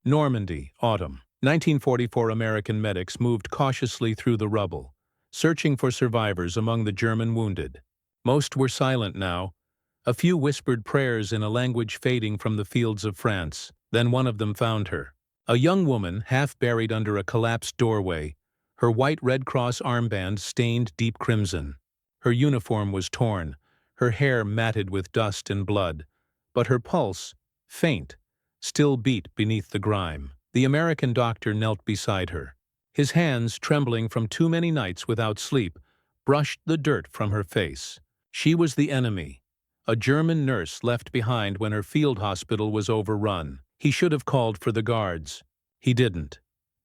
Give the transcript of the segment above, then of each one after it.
Normandy, autumn. 1944 American medics moved cautiously through the rubble, searching for survivors among the German wounded. Most were silent now. A few whispered prayers in a language fading from the fields of France. Then one of them found her. A young woman, half buried under a collapsed doorway, her white Red Cross armband stained deep crimson. Her uniform was torn, her hair matted with dust and blood, but her pulse, faint, still beat beneath the grime. The American doctor knelt beside her. His hands, trembling from too many nights without sleep, brushed the dirt from her face. She was the enemy, a German nurse left behind when her field hospital was overrun. He should have called for the guards. He didn't.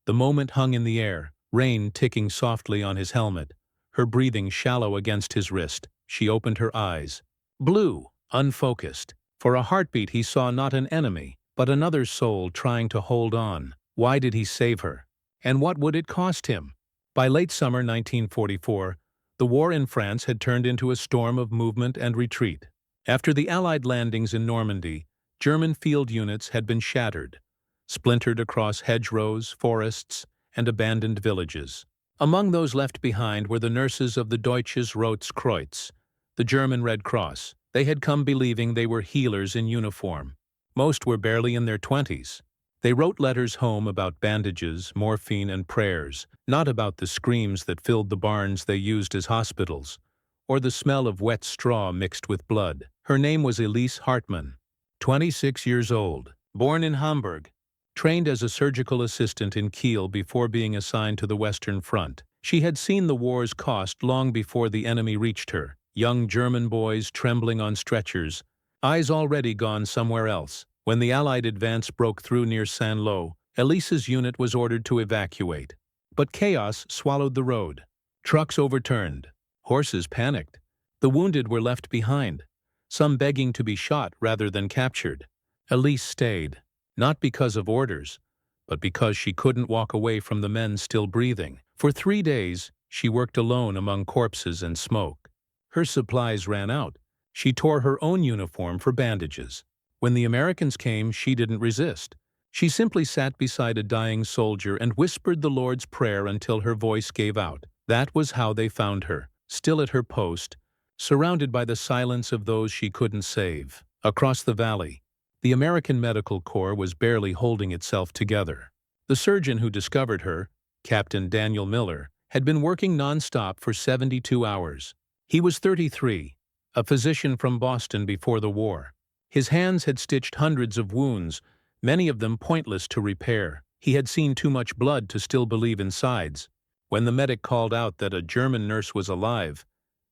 The moment hung in the air, rain ticking softly on his helmet, her breathing shallow against his wrist. She opened her eyes. Blue, unfocused. For a heartbeat he saw not an enemy, but another soul trying to hold on. Why did he save her? And what would it cost him? By late summer 1944, the war in France had turned into a storm of movement and retreat. After the Allied landings in Normandy, German field units had been shattered, splintered across hedgerows, forests, and abandoned villages. Among those left behind were the nurses of the Deutsches Rotes Kreuz, the German Red Cross. They had come believing they were healers in uniform. Most were barely in their 20s. They wrote letters home about bandages, morphine, and prayers, not about the screams that filled the barns they used as hospitals, or the smell of wet straw mixed with blood. Her name was Elise Hartmann, 26 years old, born in Hamburg, trained as a surgical assistant in Kiel before being assigned to the Western Front. She had seen the war's cost long before the enemy reached her. Young German boys trembling on stretchers, eyes already gone somewhere else. When the Allied advance broke through near Saint-Lô, Elise's unit was ordered to evacuate. But chaos swallowed the road. Trucks overturned. Horses panicked. The wounded were left behind, some begging to be shot rather than captured. Elise stayed, not because of orders, but because she couldn't walk away from the men still breathing. For 3 days, she worked alone among corpses and smoke. Her supplies ran out. She tore her own uniform for bandages. When the Americans came, she didn't resist. She simply sat beside a dying soldier and whispered the Lord's Prayer until her voice gave out. That was how they found her, still at her post, surrounded by the silence of those she couldn't save. Across the valley, the American Medical Corps was barely holding itself together. The surgeon who discovered her, Captain Daniel Miller, had been working non-stop for 72 hours. He was 33, a physician from Boston before the war. His hands had stitched hundreds of wounds, many of them pointless to repair. He had seen too much blood to still believe in sides. When the medic called out that a German nurse was alive,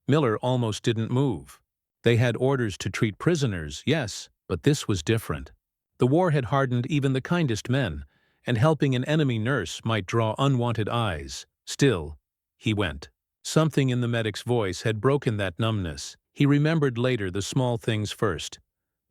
Miller almost didn't move. They had orders to treat prisoners, yes, but this was different. The war had hardened even the kindest men, and helping an enemy nurse might draw unwanted eyes. Still, he went. Something in the medic's voice had broken that numbness. He remembered later the small things first.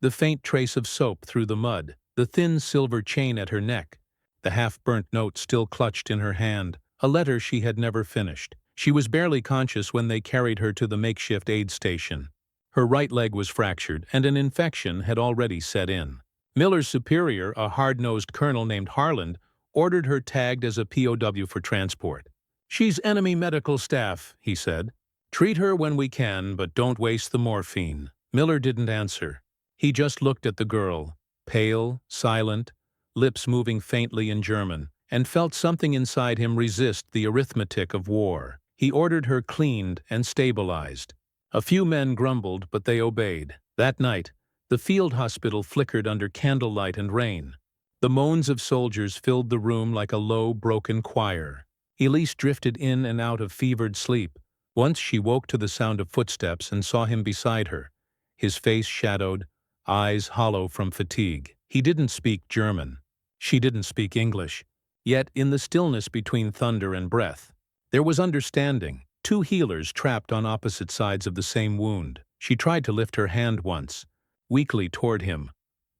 The faint trace of soap through the mud, the thin silver chain at her neck, the half-burnt note still clutched in her hand, a letter she had never finished. She was barely conscious when they carried her to the makeshift aid station. Her right leg was fractured, and an infection had already set in. Miller's superior, a hard-nosed colonel named Harland, ordered her tagged as a POW for transport. "She's enemy medical staff," he said. "Treat her when we can, but don't waste the morphine." Miller didn't answer. He just looked at the girl, pale, silent, lips moving faintly in German, and felt something inside him resist the arithmetic of war. He ordered her cleaned and stabilized. A few men grumbled, but they obeyed. That night, the field hospital flickered under candlelight and rain. The moans of soldiers filled the room like a low, broken choir. Elise drifted in and out of fevered sleep. Once she woke to the sound of footsteps and saw him beside her, his face shadowed, eyes hollow from fatigue. He didn't speak German. She didn't speak English. Yet, in the stillness between thunder and breath, there was understanding. Two healers trapped on opposite sides of the same wound. She tried to lift her hand once, weakly toward him,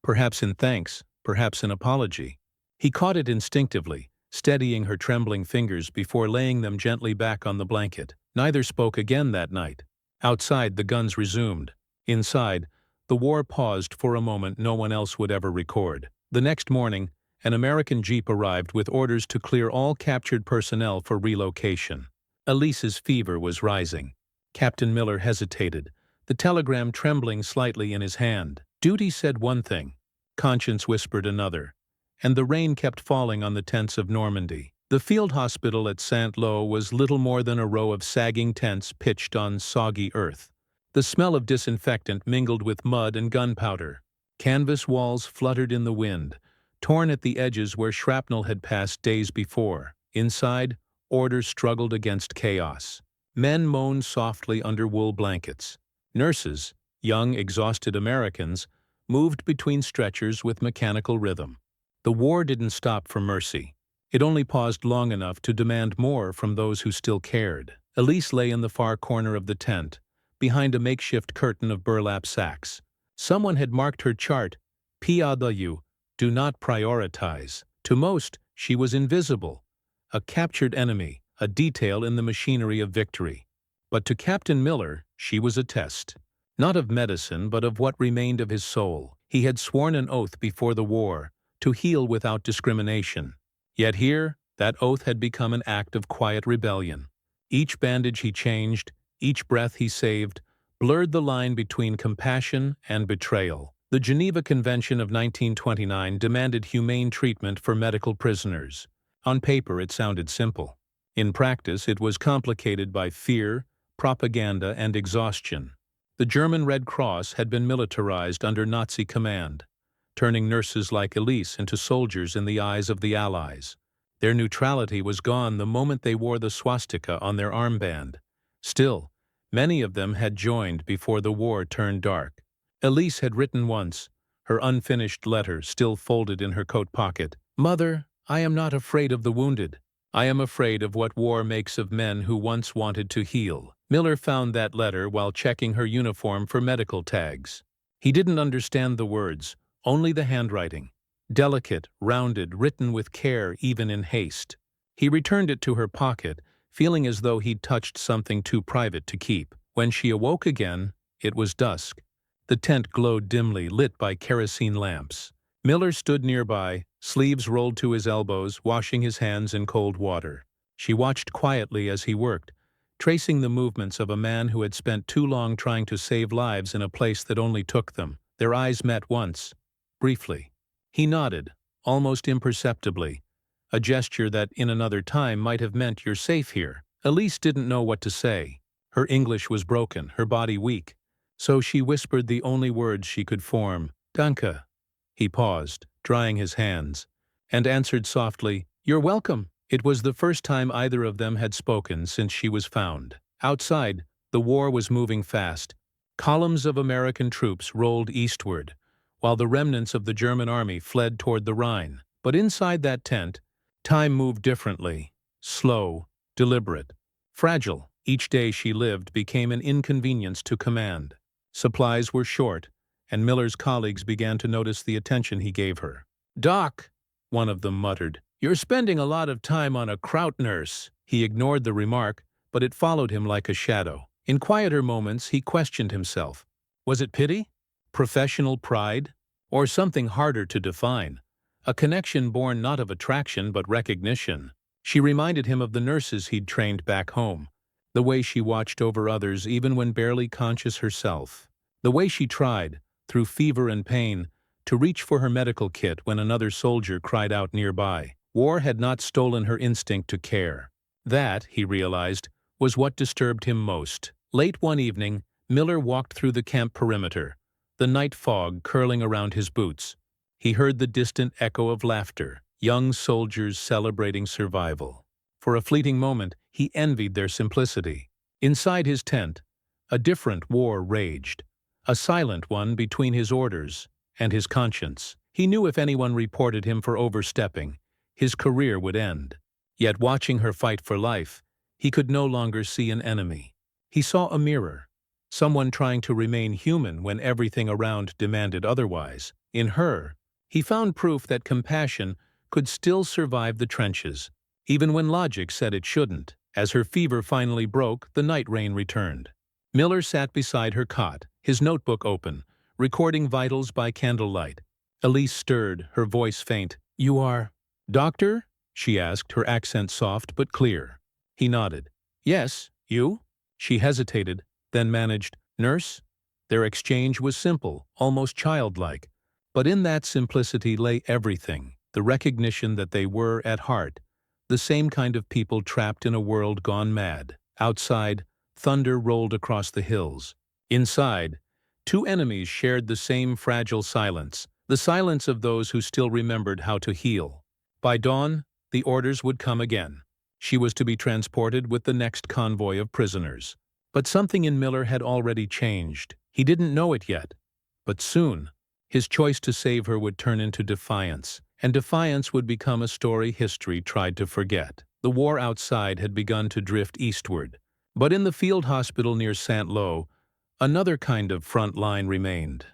perhaps in thanks, perhaps in apology. He caught it instinctively, steadying her trembling fingers before laying them gently back on the blanket. Neither spoke again that night. Outside, the guns resumed. Inside, the war paused for a moment no one else would ever record. The next morning, An American jeep arrived with orders to clear all captured personnel for relocation. Elise's fever was rising. Captain Miller hesitated, the telegram trembling slightly in his hand. Duty said one thing, conscience whispered another, and the rain kept falling on the tents of Normandy. The field hospital at Saint-Lô was little more than a row of sagging tents pitched on soggy earth. The smell of disinfectant mingled with mud and gunpowder. Canvas walls fluttered in the wind, torn at the edges where shrapnel had passed days before. Inside, order struggled against chaos. Men moaned softly under wool blankets. Nurses, young, exhausted Americans, moved between stretchers with mechanical rhythm. The war didn't stop for mercy. It only paused long enough to demand more from those who still cared. Elise lay in the far corner of the tent, behind a makeshift curtain of burlap sacks. Someone had marked her chart, PAW, do not prioritize. To most, she was invisible, a captured enemy, a detail in the machinery of victory. But to Captain Miller, she was a test. Not of medicine, but of what remained of his soul. He had sworn an oath before the war, to heal without discrimination. Yet here, that oath had become an act of quiet rebellion. Each bandage he changed, each breath he saved, blurred the line between compassion and betrayal. The Geneva Convention of 1929 demanded humane treatment for medical prisoners. On paper, it sounded simple. In practice, it was complicated by fear, propaganda, and exhaustion. The German Red Cross had been militarized under Nazi command, turning nurses like Elise into soldiers in the eyes of the Allies. Their neutrality was gone the moment they wore the swastika on their armband. Still, many of them had joined before the war turned dark. Elise had written once, her unfinished letter still folded in her coat pocket, "Mother, I am not afraid of the wounded. I am afraid of what war makes of men who once wanted to heal." Miller found that letter while checking her uniform for medical tags. He didn't understand the words, only the handwriting. Delicate, rounded, written with care even in haste. He returned it to her pocket, feeling as though he'd touched something too private to keep. When she awoke again, it was dusk. The tent glowed dimly, lit by kerosene lamps. Miller stood nearby, sleeves rolled to his elbows, washing his hands in cold water. She watched quietly as he worked, tracing the movements of a man who had spent too long trying to save lives in a place that only took them. Their eyes met once, briefly. He nodded, almost imperceptibly, a gesture that in another time might have meant "you're safe here." Elise didn't know what to say. Her English was broken, her body weak. So she whispered the only words she could form, "Danke." He paused, drying his hands, and answered softly, "You're welcome." It was the first time either of them had spoken since she was found. Outside, the war was moving fast. Columns of American troops rolled eastward, while the remnants of the German army fled toward the Rhine. But inside that tent, time moved differently, slow, deliberate, fragile. Each day she lived became an inconvenience to command. Supplies were short, and Miller's colleagues began to notice the attention he gave her. "Doc," one of them muttered, "you're spending a lot of time on a Kraut nurse." He ignored the remark, but it followed him like a shadow. In quieter moments, he questioned himself. Was it pity? Professional pride? Or something harder to define? A connection born not of attraction but recognition. She reminded him of the nurses he'd trained back home. The way she watched over others even when barely conscious herself. The way she tried, through fever and pain, to reach for her medical kit when another soldier cried out nearby. War had not stolen her instinct to care. That, he realized, was what disturbed him most. Late one evening, Miller walked through the camp perimeter, the night fog curling around his boots. He heard the distant echo of laughter, young soldiers celebrating survival. For a fleeting moment, he envied their simplicity. Inside his tent, a different war raged, a silent one between his orders and his conscience. He knew if anyone reported him for overstepping, his career would end. Yet watching her fight for life, he could no longer see an enemy. He saw a mirror, someone trying to remain human when everything around demanded otherwise. In her, he found proof that compassion could still survive the trenches, even when logic said it shouldn't. As her fever finally broke, the night rain returned. Miller sat beside her cot, his notebook open, recording vitals by candlelight. Elise stirred, her voice faint. You are... Doctor? She asked, her accent soft but clear. He nodded. Yes, you? She hesitated, then managed, Nurse? Their exchange was simple, almost childlike. But in that simplicity lay everything, the recognition that they were, at heart, the same kind of people trapped in a world gone mad. Outside, thunder rolled across the hills. Inside, two enemies shared the same fragile silence, the silence of those who still remembered how to heal. By dawn, the orders would come again. She was to be transported with the next convoy of prisoners. But something in Miller had already changed. He didn't know it yet. But soon, his choice to save her would turn into defiance, and defiance would become a story history tried to forget. The war outside had begun to drift eastward. But in the field hospital near Saint-Lô, another kind of front line remained.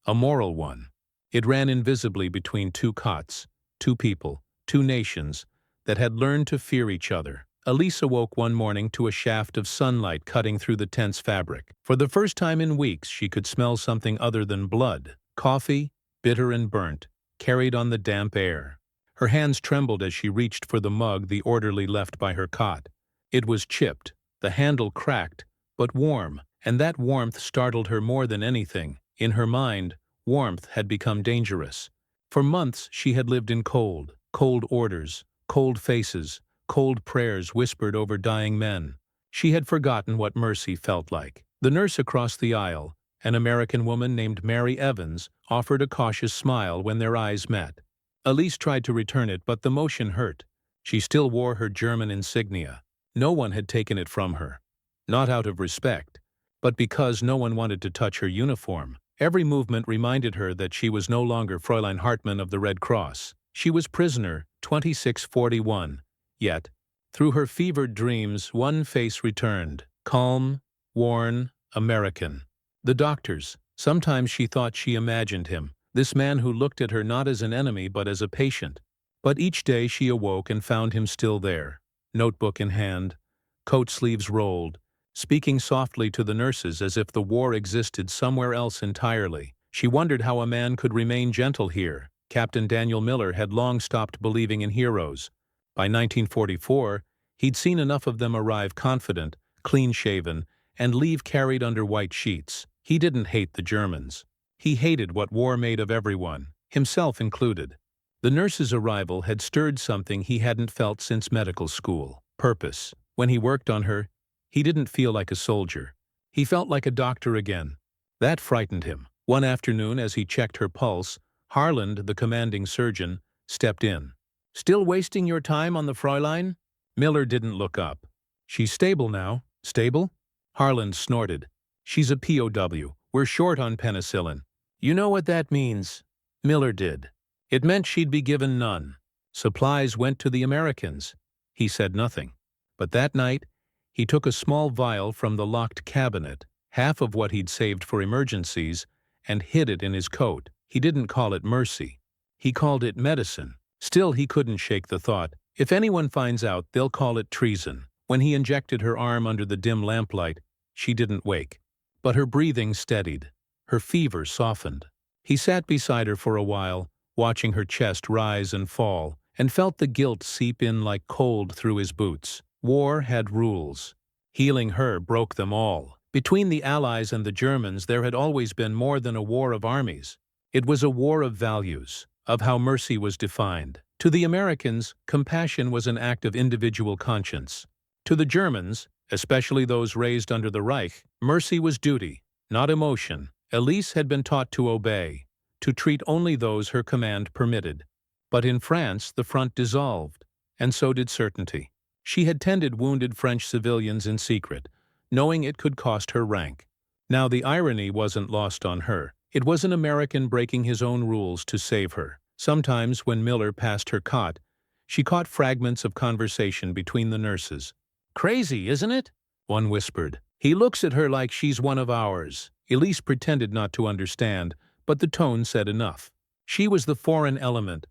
A moral one. It ran invisibly between two cots, two people, two nations, that had learned to fear each other. Elise awoke one morning to a shaft of sunlight cutting through the tense fabric. For the first time in weeks, she could smell something other than blood. Coffee, bitter and burnt, carried on the damp air. Her hands trembled as she reached for the mug the orderly left by her cot. It was chipped, the handle cracked, but warm, and that warmth startled her more than anything. In her mind, warmth had become dangerous. For months she had lived in cold orders, cold faces, cold prayers whispered over dying men. She had forgotten what mercy felt like. The nurse across the aisle, an American woman named Mary Evans, offered a cautious smile when their eyes met. Elise tried to return it, but the motion hurt. She still wore her German insignia. No one had taken it from her. Not out of respect, but because no one wanted to touch her uniform. Every movement reminded her that she was no longer Fräulein Hartmann of the Red Cross. She was prisoner 2641. Yet, through her fevered dreams, one face returned, calm, worn, American. The doctor's. Sometimes she thought she imagined him, this man who looked at her not as an enemy but as a patient. But each day she awoke and found him still there, notebook in hand, coat sleeves rolled, speaking softly to the nurses as if the war existed somewhere else entirely. She wondered how a man could remain gentle here. Captain Daniel Miller had long stopped believing in heroes. By 1944, he'd seen enough of them arrive confident, clean-shaven, and leave carried under white sheets. He didn't hate the Germans. He hated what war made of everyone, himself included. The nurse's arrival had stirred something he hadn't felt since medical school. Purpose. When he worked on her, he didn't feel like a soldier. He felt like a doctor again. That frightened him. One afternoon, as he checked her pulse, Harland, the commanding surgeon, stepped in. Still wasting your time on the Fräulein? Miller didn't look up. She's stable now. Stable? Harland snorted. She's a POW. We're short on penicillin. You know what that means? Miller did. It meant she'd be given none. Supplies went to the Americans. He said nothing. But that night, he took a small vial from the locked cabinet, half of what he'd saved for emergencies, and hid it in his coat. He didn't call it mercy. He called it medicine. Still, he couldn't shake the thought, if anyone finds out, they'll call it treason. When he injected her arm under the dim lamplight, she didn't wake. But her breathing steadied. Her fever softened. He sat beside her for a while, watching her chest rise and fall, and felt the guilt seep in like cold through his boots. War had rules. Healing her broke them all. Between the Allies and the Germans, there had always been more than a war of armies. It was a war of values, of how mercy was defined. To the Americans, compassion was an act of individual conscience. To the Germans, especially those raised under the Reich, mercy was duty, not emotion. Elise had been taught to obey, to treat only those her command permitted. But in France, the front dissolved, and so did certainty. She had tended wounded French civilians in secret, knowing it could cost her rank. Now the irony wasn't lost on her. It was an American breaking his own rules to save her. Sometimes, when Miller passed her cot, she caught fragments of conversation between the nurses. "Crazy, isn't it?" one whispered. "He looks at her like she's one of ours." Elise pretended not to understand, but the tone said enough. She was the foreign element,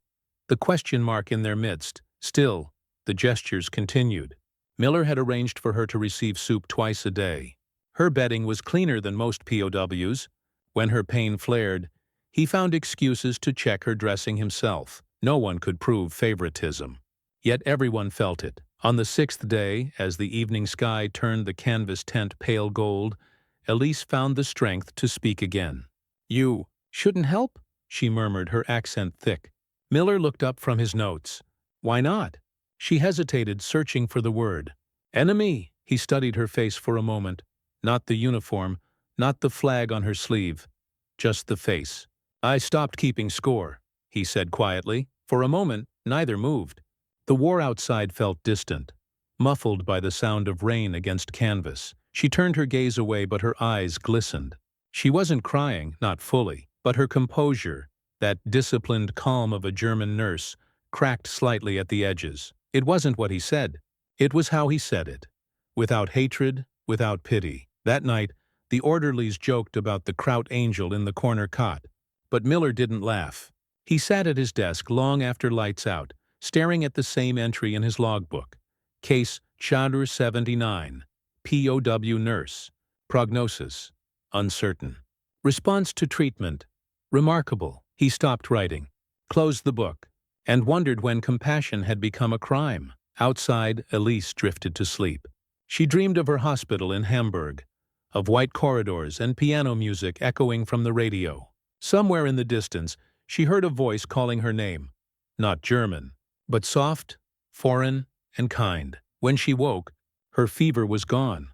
the question mark in their midst. Still, the gestures continued. Miller had arranged for her to receive soup twice a day. Her bedding was cleaner than most POWs. When her pain flared, he found excuses to check her dressing himself. No one could prove favoritism. Yet everyone felt it. On the sixth day, as the evening sky turned the canvas tent pale gold, Elise found the strength to speak again. "You shouldn't help?" she murmured, her accent thick. Miller looked up from his notes. "Why not?" She hesitated, searching for the word. "Enemy." He studied her face for a moment. Not the uniform, not the flag on her sleeve. Just the face. "I stopped keeping score," he said quietly. For a moment, neither moved. The war outside felt distant, muffled by the sound of rain against canvas. She turned her gaze away, but her eyes glistened. She wasn't crying, not fully, but her composure, that disciplined calm of a German nurse, cracked slightly at the edges. It wasn't what he said. It was how he said it. Without hatred, without pity. That night, the orderlies joked about the Kraut angel in the corner cot. But Miller didn't laugh. He sat at his desk long after lights out, staring at the same entry in his logbook. Case Chadr 79. POW nurse. Prognosis. Uncertain. Response to treatment. Remarkable. He stopped writing, closed the book, and wondered when compassion had become a crime. Outside, Elise drifted to sleep. She dreamed of her hospital in Hamburg, of white corridors and piano music echoing from the radio. Somewhere in the distance, she heard a voice calling her name. Not German, but soft, foreign, and kind. When she woke, her fever was gone.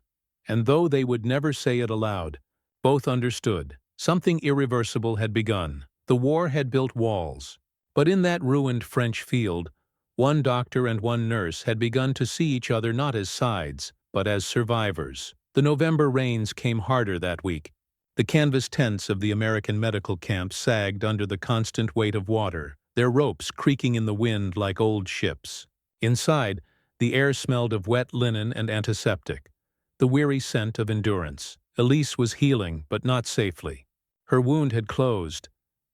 And though they would never say it aloud, both understood. Something irreversible had begun. The war had built walls. But in that ruined French field, one doctor and one nurse had begun to see each other not as sides, but as survivors. The November rains came harder that week. The canvas tents of the American medical camp sagged under the constant weight of water, their ropes creaking in the wind like old ships. Inside, the air smelled of wet linen and antiseptic, the weary scent of endurance. Elise was healing, but not safely. Her wound had closed,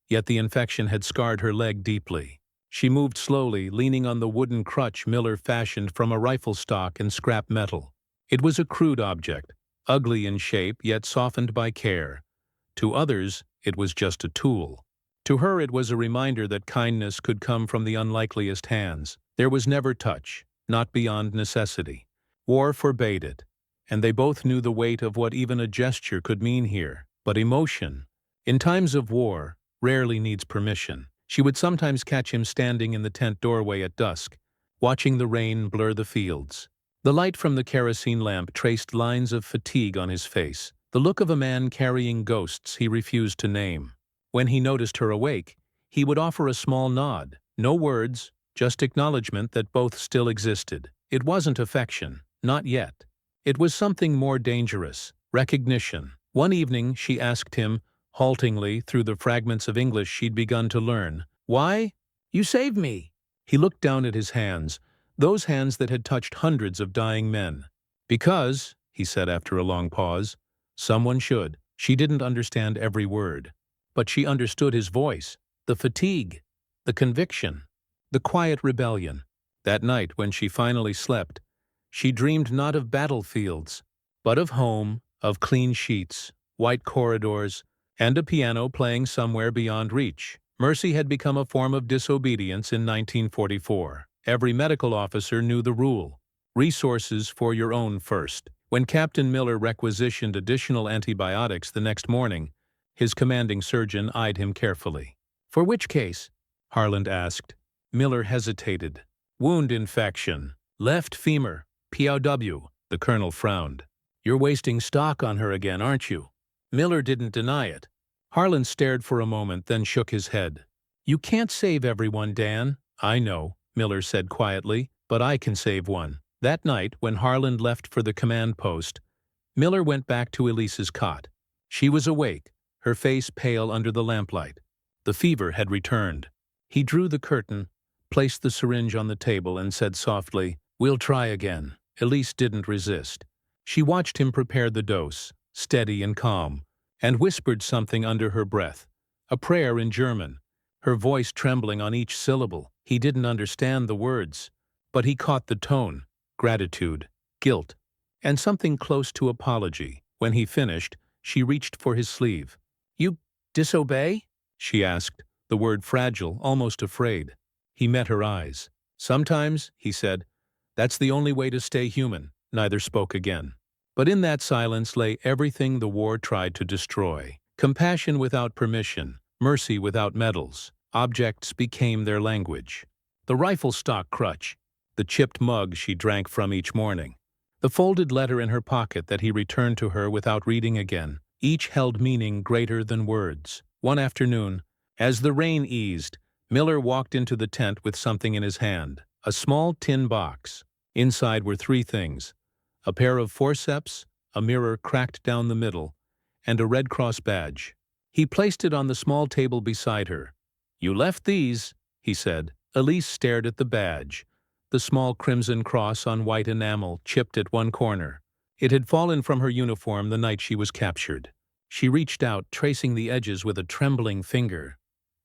yet the infection had scarred her leg deeply. She moved slowly, leaning on the wooden crutch Miller fashioned from a rifle stock and scrap metal. It was a crude object, ugly in shape yet softened by care. To others, it was just a tool. To her, it was a reminder that kindness could come from the unlikeliest hands. There was never touch, not beyond necessity. War forbade it, and they both knew the weight of what even a gesture could mean here. But emotion, in times of war, rarely needs permission. She would sometimes catch him standing in the tent doorway at dusk, watching the rain blur the fields. The light from the kerosene lamp traced lines of fatigue on his face, the look of a man carrying ghosts he refused to name. When he noticed her awake, he would offer a small nod. No words, just acknowledgement that both still existed. It wasn't affection, not yet. It was something more dangerous, recognition. One evening, she asked him, haltingly through the fragments of English she'd begun to learn, "Why? You saved me." He looked down at his hands, those hands that had touched hundreds of dying men. "Because," he said after a long pause, "someone should." She didn't understand every word, but she understood his voice, the fatigue, the conviction, the quiet rebellion. That night, when she finally slept, she dreamed not of battlefields, but of home, of clean sheets, white corridors, and a piano playing somewhere beyond reach. Mercy had become a form of disobedience in 1944. Every medical officer knew the rule. Resources for your own first. When Captain Miller requisitioned additional antibiotics the next morning, his commanding surgeon eyed him carefully. "For which case?" Harland asked. Miller hesitated. "Wound infection. Left femur. POW." The colonel frowned. "You're wasting stock on her again, aren't you?" Miller didn't deny it. Harland stared for a moment, then shook his head. "You can't save everyone, Dan." "I know," Miller said quietly, "but I can save one." That night, when Harland left for the command post, Miller went back to Elise's cot. She was awake, her face pale under the lamplight. The fever had returned. He drew the curtain, placed the syringe on the table, and said softly, "We'll try again." Elise didn't resist. She watched him prepare the dose, steady and calm, and whispered something under her breath, a prayer in German, her voice trembling on each syllable. He didn't understand the words, but he caught the tone, gratitude, guilt, and something close to apology. When he finished, she reached for his sleeve. "You disobey?" she asked, the word fragile, almost afraid. He met her eyes. "Sometimes," he said, "that's the only way to stay human." Neither spoke again. But in that silence lay everything the war tried to destroy. Compassion without permission, mercy without medals. Objects became their language. The rifle stock crutch, the chipped mug she drank from each morning, the folded letter in her pocket that he returned to her without reading again, each held meaning greater than words. One afternoon, as the rain eased, Miller walked into the tent with something in his hand, a small tin box. Inside were three things: a pair of forceps, a mirror cracked down the middle, and a Red Cross badge. He placed it on the small table beside her. "You left these," he said. Elise stared at the badge, the small crimson cross on white enamel chipped at one corner. It had fallen from her uniform the night she was captured. She reached out, tracing the edges with a trembling finger.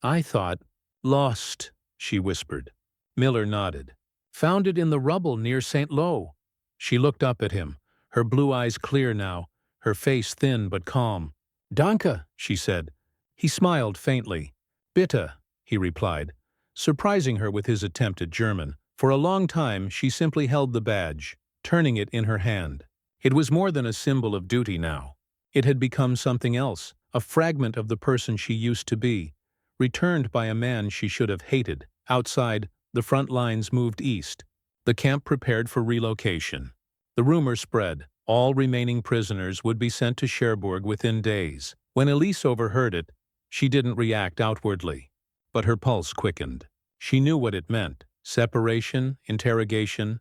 "I thought—" "Lost," she whispered. Miller nodded. "Found it in the rubble near St. Lo." She looked up at him, her blue eyes clear now, her face thin but calm. "Danke," she said. He smiled faintly. "Bitte," he replied, surprising her with his attempt at German. For a long time she simply held the badge, turning it in her hand. It was more than a symbol of duty now. It had become something else, a fragment of the person she used to be, returned by a man she should have hated. Outside, the front lines moved east. The camp prepared for relocation. The rumor spread. All remaining prisoners would be sent to Cherbourg within days. When Elise overheard it, she didn't react outwardly, but her pulse quickened. She knew what it meant: separation, interrogation,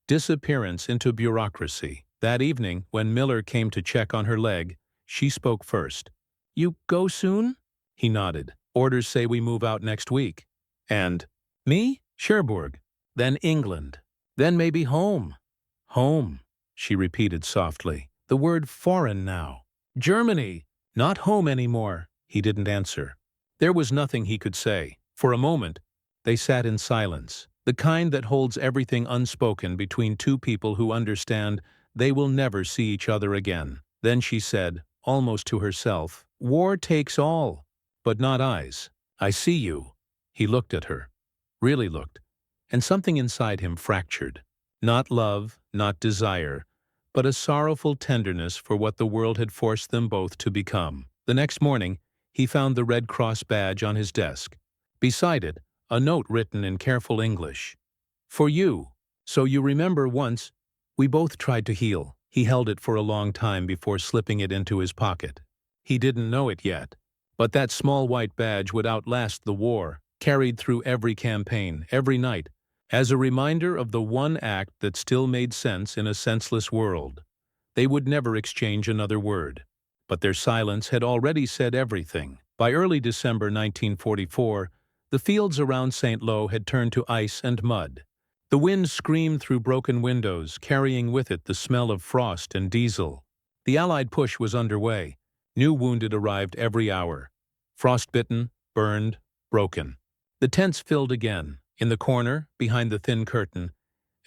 disappearance into bureaucracy. That evening, when Miller came to check on her leg, she spoke first. "You go soon?" He nodded. "Orders say we move out next week." "And me?" "Cherbourg. Then England. Then maybe home." "Home," she repeated softly. The word foreign now. "Germany. Not home anymore." He didn't answer. There was nothing he could say. For a moment, they sat in silence, the kind that holds everything unspoken between two people who understand they will never see each other again. Then she said, almost to herself, "War takes all, but not eyes. I see you." He looked at her, really looked, and something inside him fractured. Not love, not desire, but a sorrowful tenderness for what the world had forced them both to become. The next morning, he found the Red Cross badge on his desk. Beside it, a note written in careful English. "For you. So you remember once, we both tried to heal." He held it for a long time before slipping it into his pocket. He didn't know it yet, but that small white badge would outlast the war, carried through every campaign, every night, as a reminder of the one act that still made sense in a senseless world. They would never exchange another word. But their silence had already said everything. By early December 1944, the fields around St. Lo had turned to ice and mud. The wind screamed through broken windows, carrying with it the smell of frost and diesel. The Allied push was underway. New wounded arrived every hour. Frostbitten, burned, broken. The tents filled again. In the corner, behind the thin curtain,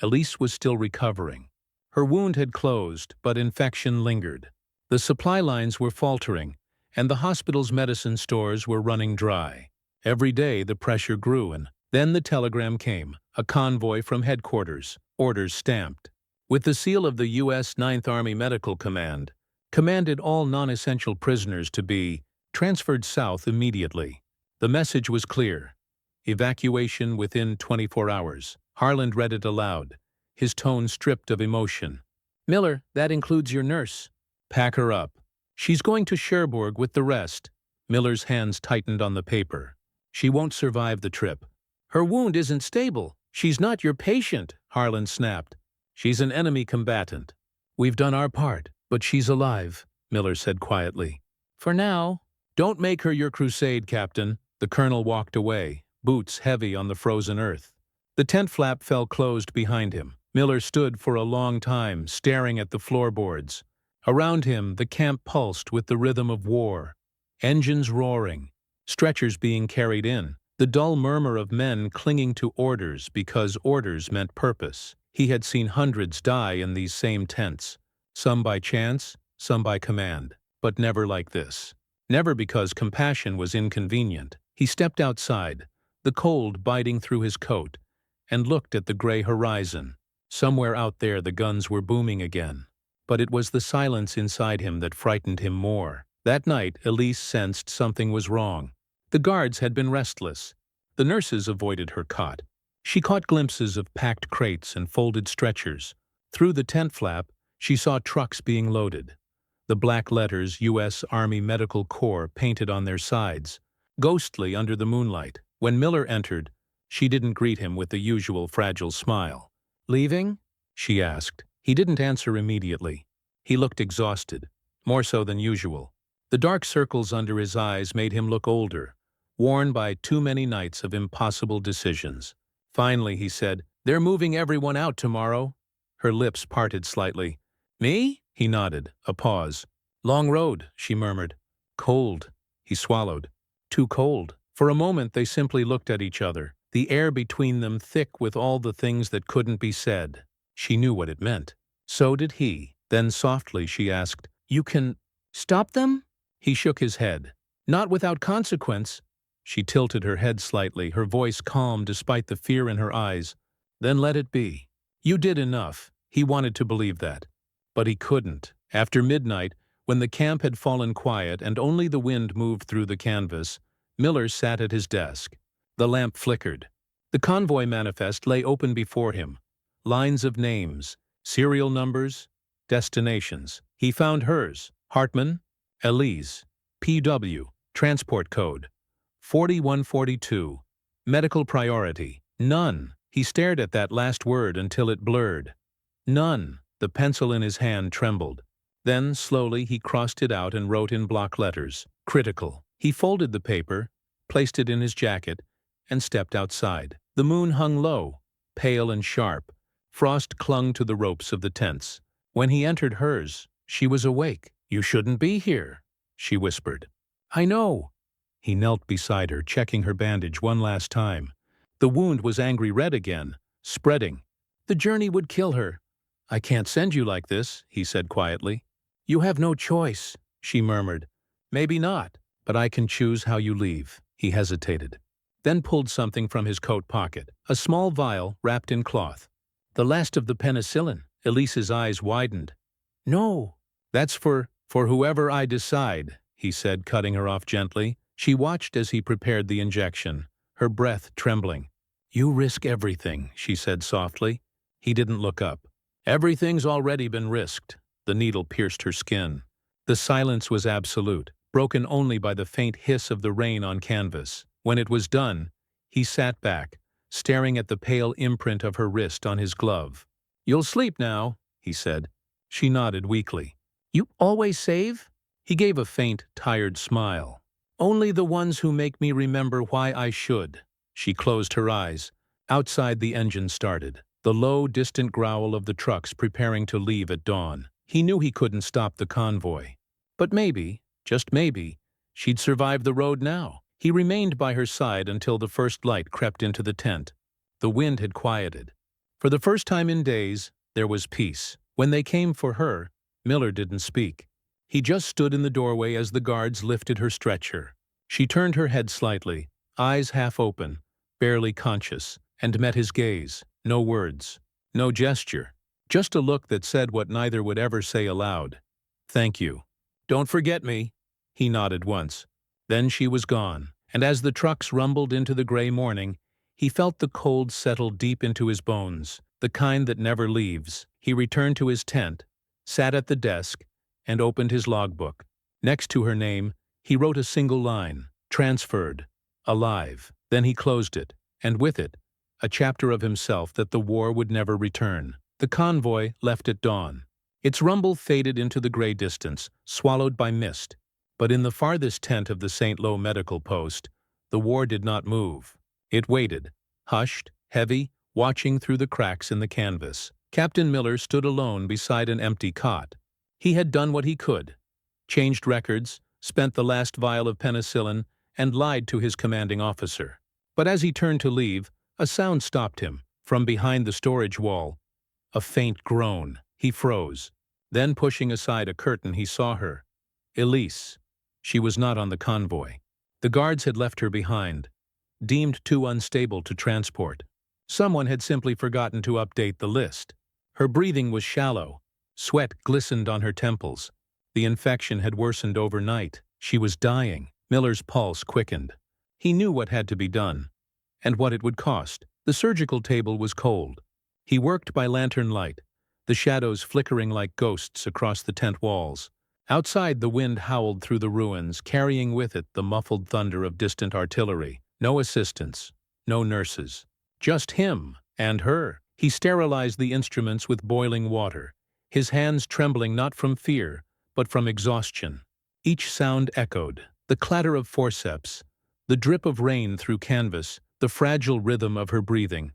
Elise was still recovering. Her wound had closed, but infection lingered. The supply lines were faltering, and the hospital's medicine stores were running dry. Every day the pressure grew, and then the telegram came, a convoy from headquarters, orders stamped. With the seal of the U.S. 9th Army Medical Command, commanded all non-essential prisoners to be transferred south immediately. The message was clear: evacuation within 24 hours. Harland read it aloud, his tone stripped of emotion. "Miller, that includes your nurse. Pack her up. She's going to Cherbourg with the rest." Miller's hands tightened on the paper. "She won't survive the trip." "Her wound isn't stable. She's not your patient," Harland snapped. "She's an enemy combatant. We've done our part, but she's alive," Miller said quietly. "For now." "Don't make her your crusade, Captain." The colonel walked away, boots heavy on the frozen earth. The tent flap fell closed behind him. Miller stood for a long time, staring at the floorboards. Around him, the camp pulsed with the rhythm of war. Engines roaring, stretchers being carried in, the dull murmur of men clinging to orders because orders meant purpose. He had seen hundreds die in these same tents, some by chance, some by command, but never like this. Never because compassion was inconvenient. He stepped outside, the cold biting through his coat, and looked at the gray horizon. Somewhere out there the guns were booming again. But it was the silence inside him that frightened him more. That night, Elise sensed something was wrong. The guards had been restless. The nurses avoided her cot. She caught glimpses of packed crates and folded stretchers. Through the tent flap, she saw trucks being loaded. The black letters U.S. Army Medical Corps painted on their sides, ghostly under the moonlight. When Miller entered, she didn't greet him with the usual fragile smile. "Leaving?" she asked. He didn't answer immediately. He looked exhausted, more so than usual. The dark circles under his eyes made him look older, worn by too many nights of impossible decisions. Finally, he said, "They're moving everyone out tomorrow." Her lips parted slightly. "Me?" He nodded. A pause. "Long road," she murmured. "Cold." He swallowed. "Too cold." For a moment they simply looked at each other, the air between them thick with all the things that couldn't be said. She knew what it meant. So did he. Then softly she asked, "You can stop them?" He shook his head. "Not without consequence." She tilted her head slightly, her voice calm despite the fear in her eyes. "Then let it be." "You did enough." He wanted to believe that. But he couldn't. After midnight, when the camp had fallen quiet and only the wind moved through the canvas, Miller sat at his desk. The lamp flickered. The convoy manifest lay open before him. Lines of names, serial numbers, destinations. He found hers. Hartmann, Elise, PW, transport code 4142, medical priority, none. He stared at that last word until it blurred. None. The pencil in his hand trembled. Then, slowly, he crossed it out and wrote in block letters, "Critical." He folded the paper, placed it in his jacket, and stepped outside. The moon hung low, pale and sharp. Frost clung to the ropes of the tents. When he entered hers, she was awake. "You shouldn't be here," she whispered. "I know." He knelt beside her, checking her bandage one last time. The wound was angry red again, spreading. The journey would kill her. "I can't send you like this," he said quietly. "You have no choice," she murmured. "Maybe not, but I can choose how you leave." He hesitated, then pulled something from his coat pocket, a small vial wrapped in cloth. "The last of the penicillin." Elise's eyes widened. "No." "That's for whoever I decide," he said, cutting her off gently. She watched as he prepared the injection, her breath trembling. "You risk everything," she said softly. He didn't look up. "Everything's already been risked." The needle pierced her skin. The silence was absolute, broken only by the faint hiss of the rain on canvas. When it was done, he sat back, staring at the pale imprint of her wrist on his glove. "You'll sleep now," he said. She nodded weakly. "You always save?" He gave a faint, tired smile. "Only the ones who make me remember why I should." She closed her eyes. Outside the engine started, the low, distant growl of the trucks preparing to leave at dawn. He knew he couldn't stop the convoy. But maybe, just maybe, she'd survive the road now. He remained by her side until the first light crept into the tent. The wind had quieted. For the first time in days, there was peace. When they came for her, Miller didn't speak. He just stood in the doorway as the guards lifted her stretcher. She turned her head slightly, eyes half open, barely conscious, and met his gaze. No words, no gesture, just a look that said what neither would ever say aloud. "Thank you. Don't forget me." He nodded once. Then she was gone, and as the trucks rumbled into the gray morning, he felt the cold settle deep into his bones, the kind that never leaves. He returned to his tent, sat at the desk, and opened his logbook. Next to her name, he wrote a single line, "Transferred, alive." Then he closed it, and with it, a chapter of himself that the war would never return. The convoy left at dawn. Its rumble faded into the gray distance, swallowed by mist. But in the farthest tent of the St. Lo medical post, the war did not move. It waited, hushed, heavy, watching through the cracks in the canvas. Captain Miller stood alone beside an empty cot. He had done what he could, changed records, spent the last vial of penicillin, and lied to his commanding officer. But as he turned to leave, a sound stopped him. From behind the storage wall, a faint groan. He froze. Then, pushing aside a curtain, he saw her. Elise. She was not on the convoy. The guards had left her behind. deemed too unstable to transport. Someone had simply forgotten to update the list. Her breathing was shallow. Sweat glistened on her temples. The infection had worsened overnight. She was dying. Miller's pulse quickened. He knew what had to be done, and what it would cost. The surgical table was cold. He worked by lantern light, the shadows flickering like ghosts across the tent walls. Outside, the wind howled through the ruins, carrying with it the muffled thunder of distant artillery. No assistants, no nurses. Just him and her. He sterilized the instruments with boiling water, his hands trembling not from fear, but from exhaustion. Each sound echoed, the clatter of forceps, the drip of rain through canvas, the fragile rhythm of her breathing.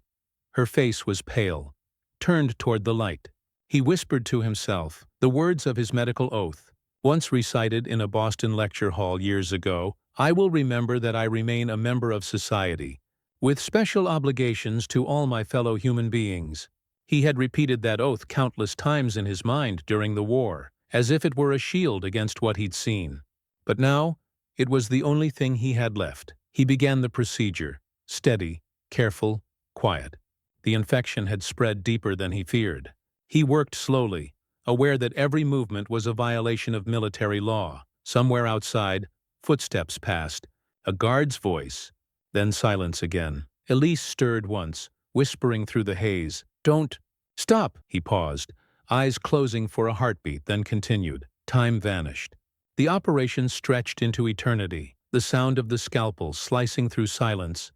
Her face was pale, turned toward the light. He whispered to himself the words of his medical oath, once recited in a Boston lecture hall years ago. I will remember that I remain a member of society, with special obligations to all my fellow human beings. He had repeated that oath countless times in his mind during the war, as if it were a shield against what he'd seen. But now, it was the only thing he had left. He began the procedure, steady, careful, quiet. The infection had spread deeper than he feared. He worked slowly, aware that every movement was a violation of military law. Somewhere outside, footsteps passed, a guard's voice, then silence again. Elise stirred once, whispering through the haze. Don't stop, he paused, eyes closing for a heartbeat, then continued. Time vanished. The operation stretched into eternity, the sound of the scalpel slicing through silence,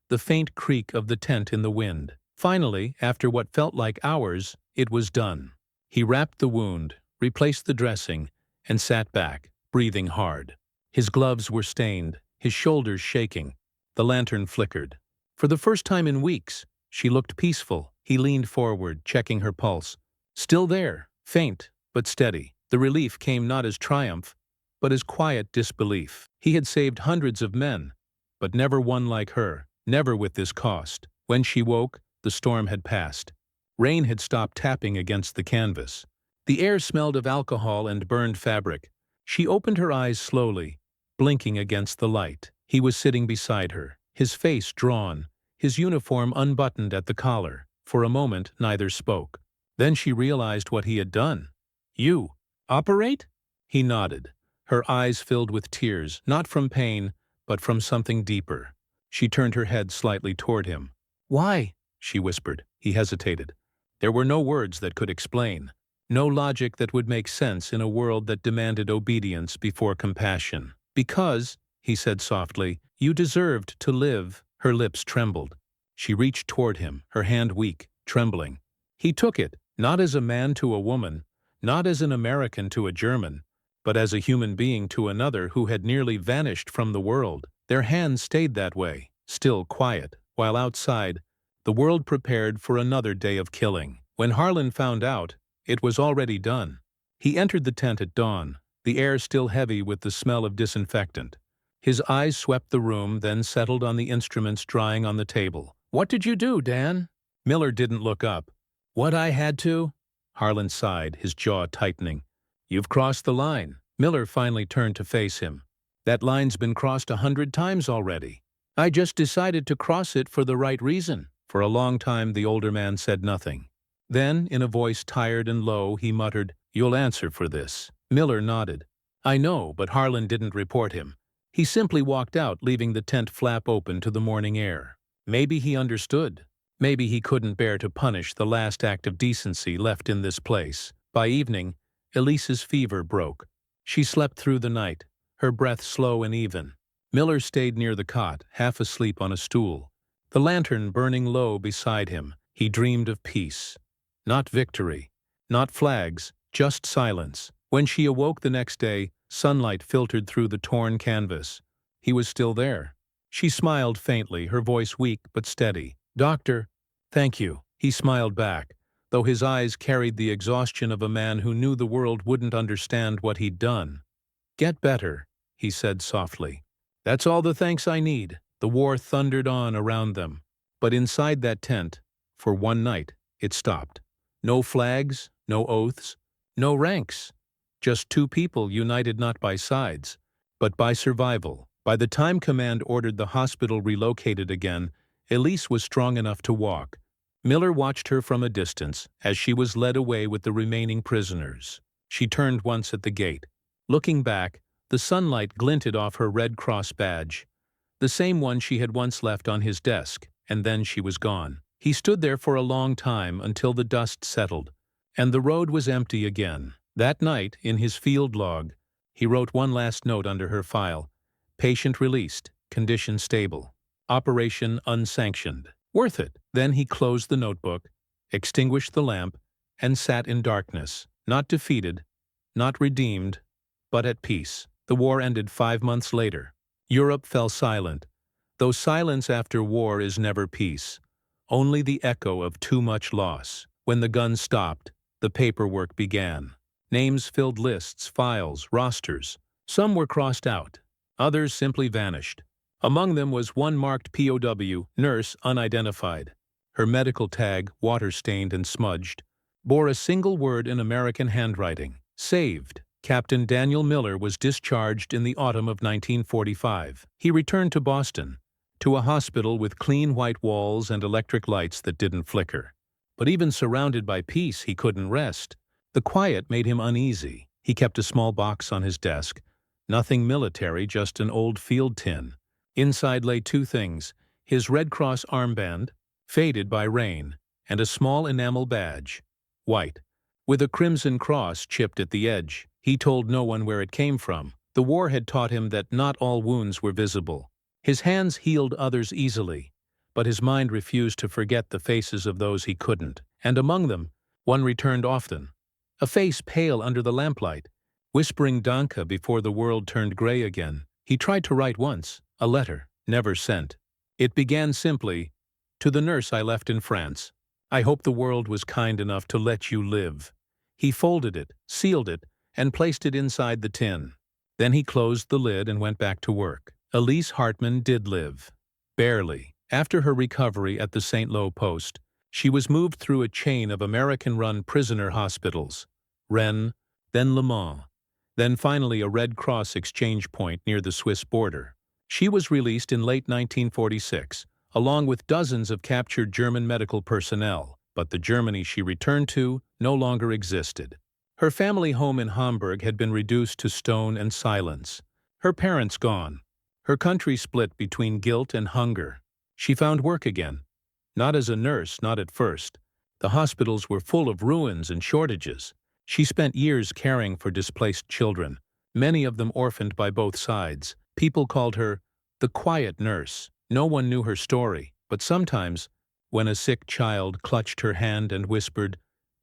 the faint creak of the tent in the wind. Finally, after what felt like hours, it was done. He wrapped the wound, replaced the dressing, and sat back, breathing hard. His gloves were stained, his shoulders shaking. The lantern flickered. For the first time in weeks, she looked peaceful. He leaned forward, checking her pulse. Still there, faint, but steady. The relief came not as triumph, but as quiet disbelief. He had saved hundreds of men, but never one like her, never with this cost. When she woke, the storm had passed. Rain had stopped tapping against the canvas. The air smelled of alcohol and burned fabric. She opened her eyes slowly, blinking against the light. He was sitting beside her, his face drawn, his uniform unbuttoned at the collar. For a moment, neither spoke. Then she realized what he had done. You operate? He nodded. Her eyes filled with tears, not from pain, but from something deeper. She turned her head slightly toward him. Why? She whispered. He hesitated. There were no words that could explain, no logic that would make sense in a world that demanded obedience before compassion. Because, he said softly, you deserved to live. Her lips trembled. She reached toward him, her hand weak, trembling. He took it, not as a man to a woman, not as an American to a German, but as a human being to another who had nearly vanished from the world. Their hands stayed that way, still quiet, while outside, the world prepared for another day of killing. When Harlan found out, it was already done. He entered the tent at dawn, the air still heavy with the smell of disinfectant. His eyes swept the room, then settled on the instruments drying on the table. What did you do, Dan? Miller didn't look up. What I had to? Harlan sighed, his jaw tightening. You've crossed the line. Miller finally turned to face him. That line's been crossed 100 times already. I just decided to cross it for the right reason. For a long time, the older man said nothing. Then, in a voice tired and low, he muttered, You'll answer for this. Miller nodded. I know, but Harlan didn't report him. He simply walked out, leaving the tent flap open to the morning air. Maybe he understood. Maybe he couldn't bear to punish the last act of decency left in this place. By evening, Elise's fever broke. She slept through the night, her breath slow and even. Miller stayed near the cot, half asleep on a stool. The lantern burning low beside him, he dreamed of peace. Not victory, not flags, just silence. When she awoke the next day, sunlight filtered through the torn canvas. He was still there. She smiled faintly, her voice weak but steady. Doctor, thank you. He smiled back, though his eyes carried the exhaustion of a man who knew the world wouldn't understand what he'd done. Get better, he said softly. That's all the thanks I need. The war thundered on around them. But inside that tent, for one night, it stopped. No flags, no oaths, no ranks. Just two people united not by sides, but by survival. By the time command ordered the hospital relocated again, Elise was strong enough to walk. Miller watched her from a distance as she was led away with the remaining prisoners. She turned once at the gate. Looking back, the sunlight glinted off her Red Cross badge, the same one she had once left on his desk, and then she was gone. He stood there for a long time until the dust settled, and the road was empty again. That night, in his field log, he wrote one last note under her file: patient released, condition stable, operation unsanctioned. Worth it. Then he closed the notebook, extinguished the lamp, and sat in darkness, not defeated, not redeemed, but at peace. The war ended 5 months later. Europe fell silent, though silence after war is never peace, only the echo of too much loss. When the guns stopped, the paperwork began. Names filled lists, files, rosters. Some were crossed out, others simply vanished. Among them was one marked POW, nurse unidentified. Her medical tag, water-stained and smudged, bore a single word in American handwriting: saved. Captain Daniel Miller was discharged in the autumn of 1945. He returned to Boston, to a hospital with clean white walls and electric lights that didn't flicker. But even surrounded by peace, he couldn't rest. The quiet made him uneasy. He kept a small box on his desk. Nothing military, just an old field tin. Inside lay two things: his Red Cross armband, faded by rain, and a small enamel badge, white, with a crimson cross chipped at the edge. He told no one where it came from. The war had taught him that not all wounds were visible. His hands healed others easily, but his mind refused to forget the faces of those he couldn't. And among them, one returned often. A face pale under the lamplight, whispering Danke before the world turned gray again. He tried to write once, a letter, never sent. It began simply: to the nurse I left in France. I hope the world was kind enough to let you live. He folded it, sealed it, and placed it inside the tin. Then he closed the lid and went back to work. Elise Hartmann did live. Barely. After her recovery at the St. Lo post, she was moved through a chain of American-run prisoner hospitals: Rennes, then Le Mans, then finally a Red Cross exchange point near the Swiss border. She was released in late 1946, along with dozens of captured German medical personnel, but the Germany she returned to no longer existed. Her family home in Hamburg had been reduced to stone and silence. Her parents gone. Her country split between guilt and hunger. She found work again. Not as a nurse, not at first. The hospitals were full of ruins and shortages. She spent years caring for displaced children, many of them orphaned by both sides. People called her the quiet nurse. No one knew her story, but sometimes, when a sick child clutched her hand and whispered,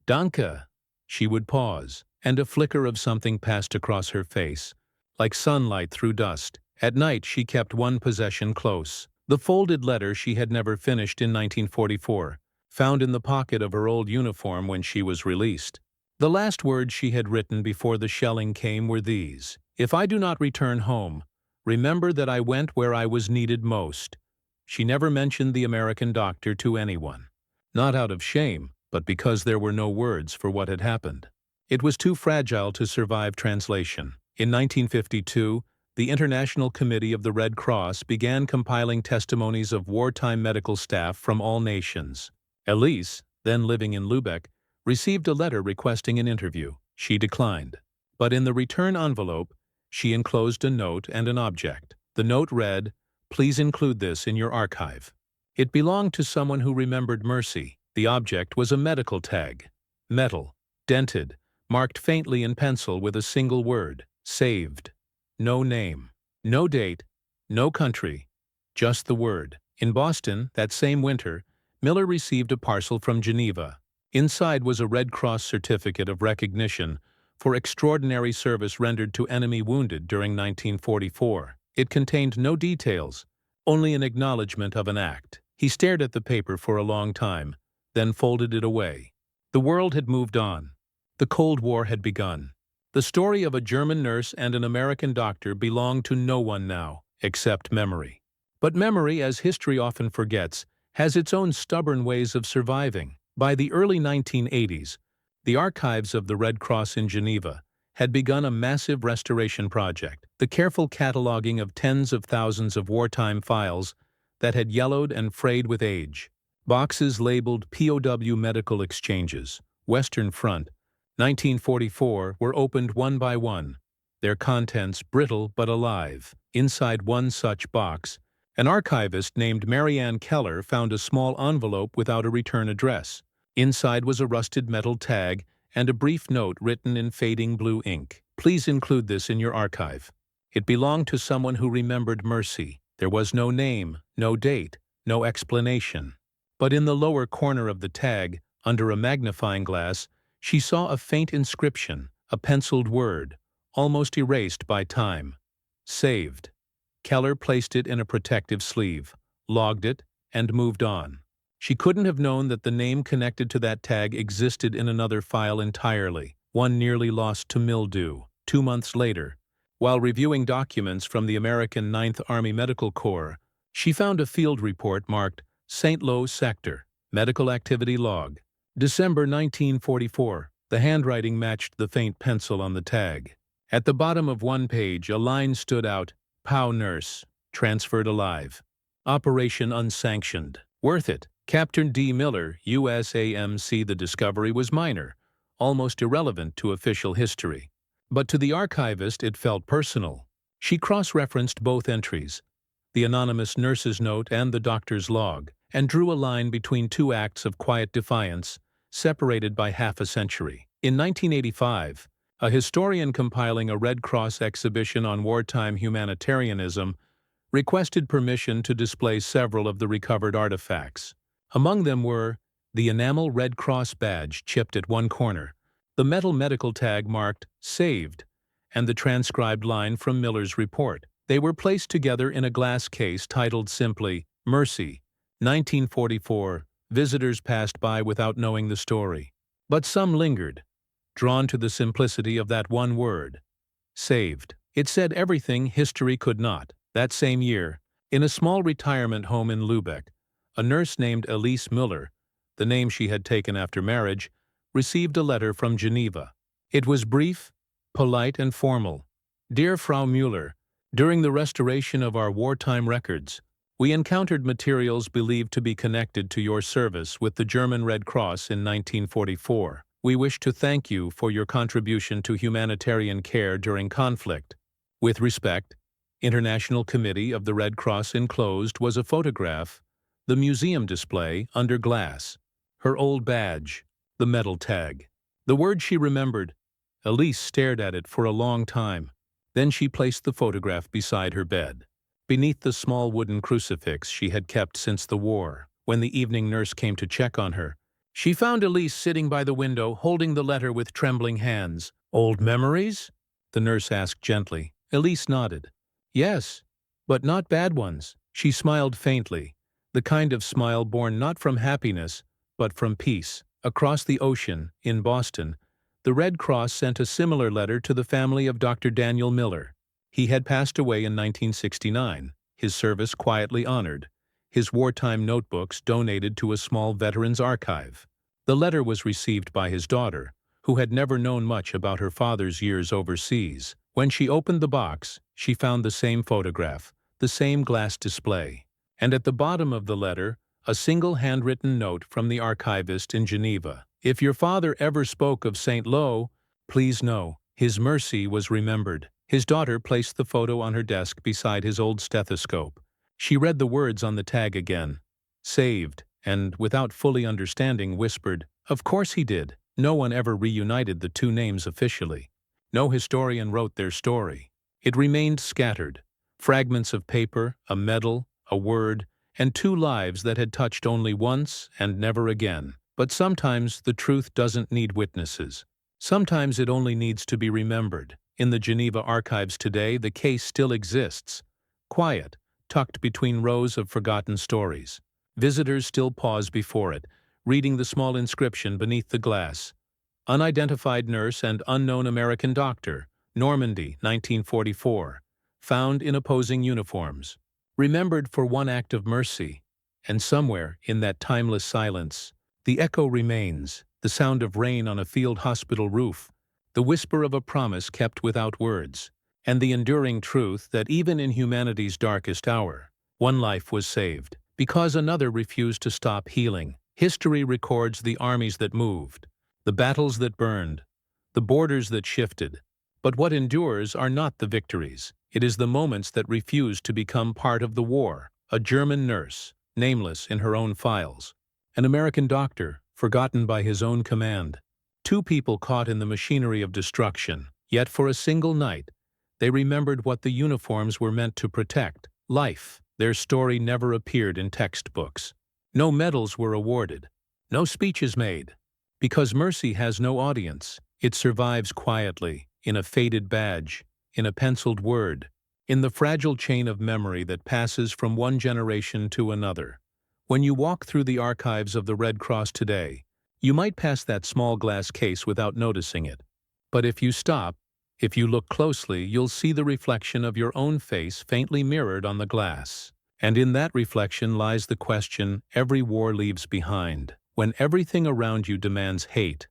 "Danke," she would pause, and a flicker of something passed across her face, like sunlight through dust. At night she kept one possession close: the folded letter she had never finished in 1944, found in the pocket of her old uniform when she was released. The last words she had written before the shelling came were these: "If I do not return home, remember that I went where I was needed most." She never mentioned the American doctor to anyone. Not out of shame, but because there were no words for what had happened. It was too fragile to survive translation. In 1952, the International Committee of the Red Cross began compiling testimonies of wartime medical staff from all nations. Elise, then living in Lübeck, received a letter requesting an interview. She declined. But in the return envelope, she enclosed a note and an object. The note read, "Please include this in your archive." It belonged to someone who remembered mercy. The object was a medical tag. Metal, dented, marked faintly in pencil with a single word: saved. No name, no date, no country, just the word. In Boston, that same winter, Miller received a parcel from Geneva. Inside was a Red Cross certificate of recognition for extraordinary service rendered to enemy wounded during 1944. It contained no details, only an acknowledgement of an act. He stared at the paper for a long time, then folded it away. The world had moved on. The Cold War had begun. The story of a German nurse and an American doctor belonged to no one now, except memory. But memory, as history often forgets, has its own stubborn ways of surviving. By the early 1980s, the archives of the Red Cross in Geneva had begun a massive restoration project, the careful cataloging of tens of thousands of wartime files that had yellowed and frayed with age. Boxes labeled POW Medical Exchanges, Western Front, 1944 were opened one by one, their contents brittle but alive. Inside one such box, an archivist named Marianne Keller found a small envelope without a return address. Inside was a rusted metal tag and a brief note written in fading blue ink. "Please include this in your archive." It belonged to someone who remembered Mercy. There was no name, no date, no explanation. But in the lower corner of the tag, under a magnifying glass, she saw a faint inscription, a penciled word, almost erased by time. Saved. Keller placed it in a protective sleeve, logged it, and moved on. She couldn't have known that the name connected to that tag existed in another file entirely, one nearly lost to mildew. 2 months later, while reviewing documents from the American 9th Army Medical Corps, she found a field report marked St. Lo Sector, Medical Activity Log. December 1944. The handwriting matched the faint pencil on the tag. At the bottom of one page, a line stood out, POW nurse, transferred alive. Operation unsanctioned. Worth it. Captain D. Miller, USAMC. The discovery was minor, almost irrelevant to official history. But to the archivist it felt personal. She cross-referenced both entries, the anonymous nurse's note and the doctor's log, and drew a line between two acts of quiet defiance, separated by half a century. In 1985, a historian compiling a Red Cross exhibition on wartime humanitarianism requested permission to display several of the recovered artifacts. Among them were the enamel Red Cross badge chipped at one corner, the metal medical tag marked Saved, and the transcribed line from Miller's report. They were placed together in a glass case titled simply, Mercy, 1944. Visitors passed by without knowing the story. But some lingered, drawn to the simplicity of that one word, saved. It said everything history could not. That same year, in a small retirement home in Lübeck, a nurse named Elise Müller, the name she had taken after marriage, received a letter from Geneva. It was brief, polite, and formal. Dear Frau Müller, during the restoration of our wartime records, we encountered materials believed to be connected to your service with the German Red Cross in 1944. We wish to thank you for your contribution to humanitarian care during conflict. With respect, International Committee of the Red Cross. Enclosed was a photograph, the museum display under glass, her old badge, the metal tag. The word she remembered. Elise stared at it for a long time. Then she placed the photograph beside her bed, beneath the small wooden crucifix she had kept since the war. When the evening nurse came to check on her, she found Elise sitting by the window, holding the letter with trembling hands. "Old memories?" the nurse asked gently. Elise nodded. "Yes, but not bad ones." She smiled faintly, the kind of smile born not from happiness, but from peace. Across the ocean, in Boston, the Red Cross sent a similar letter to the family of Dr. Daniel Miller. He had passed away in 1969, his service quietly honored, his wartime notebooks donated to a small veterans archive. The letter was received by his daughter, who had never known much about her father's years overseas. When she opened the box, she found the same photograph, the same glass display, and at the bottom of the letter, a single handwritten note from the archivist in Geneva. If your father ever spoke of St. Lo, please know, his mercy was remembered. His daughter placed the photo on her desk beside his old stethoscope. She read the words on the tag again, saved, and, without fully understanding, whispered, "Of course he did." No one ever reunited the two names officially. No historian wrote their story. It remained scattered, fragments of paper, a medal, a word, and two lives that had touched only once and never again. But sometimes the truth doesn't need witnesses. Sometimes it only needs to be remembered. In the Geneva archives today, the case still exists, quiet, tucked between rows of forgotten stories. Visitors still pause before it, reading the small inscription beneath the glass. Unidentified nurse and unknown American doctor, Normandy, 1944, found in opposing uniforms. Remembered for one act of mercy, and somewhere in that timeless silence, the echo remains, the sound of rain on a field hospital roof, the whisper of a promise kept without words, and the enduring truth that even in humanity's darkest hour, one life was saved, because another refused to stop healing. History records the armies that moved, the battles that burned, the borders that shifted. But what endures are not the victories. It is the moments that refuse to become part of the war. A German nurse, nameless in her own files. An American doctor, forgotten by his own command. Two people caught in the machinery of destruction. Yet for a single night, they remembered what the uniforms were meant to protect: life. Their story never appeared in textbooks. No medals were awarded. No speeches made. Because mercy has no audience, it survives quietly, in a faded badge, in a penciled word, in the fragile chain of memory that passes from one generation to another. When you walk through the archives of the Red Cross today, you might pass that small glass case without noticing it. But if you stop, if you look closely, you'll see the reflection of your own face faintly mirrored on the glass. And in that reflection lies the question every war leaves behind. When everything around you demands hate,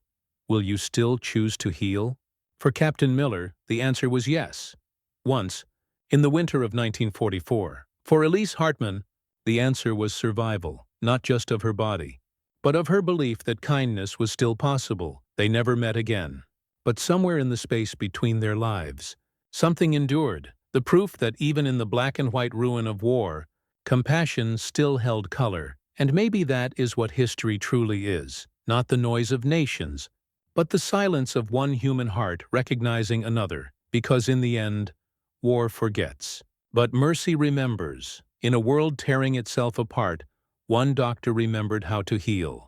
will you still choose to heal? For Captain Miller, the answer was yes. Once, in the winter of 1944. For Elise Hartmann, the answer was survival, not just of her body, but of her belief that kindness was still possible. They never met again. But somewhere in the space between their lives, something endured, the proof that even in the black and white ruin of war, compassion still held color. And maybe that is what history truly is, not the noise of nations, but the silence of one human heart recognizing another, because in the end, war forgets. But mercy remembers. In a world tearing itself apart, one doctor remembered how to heal.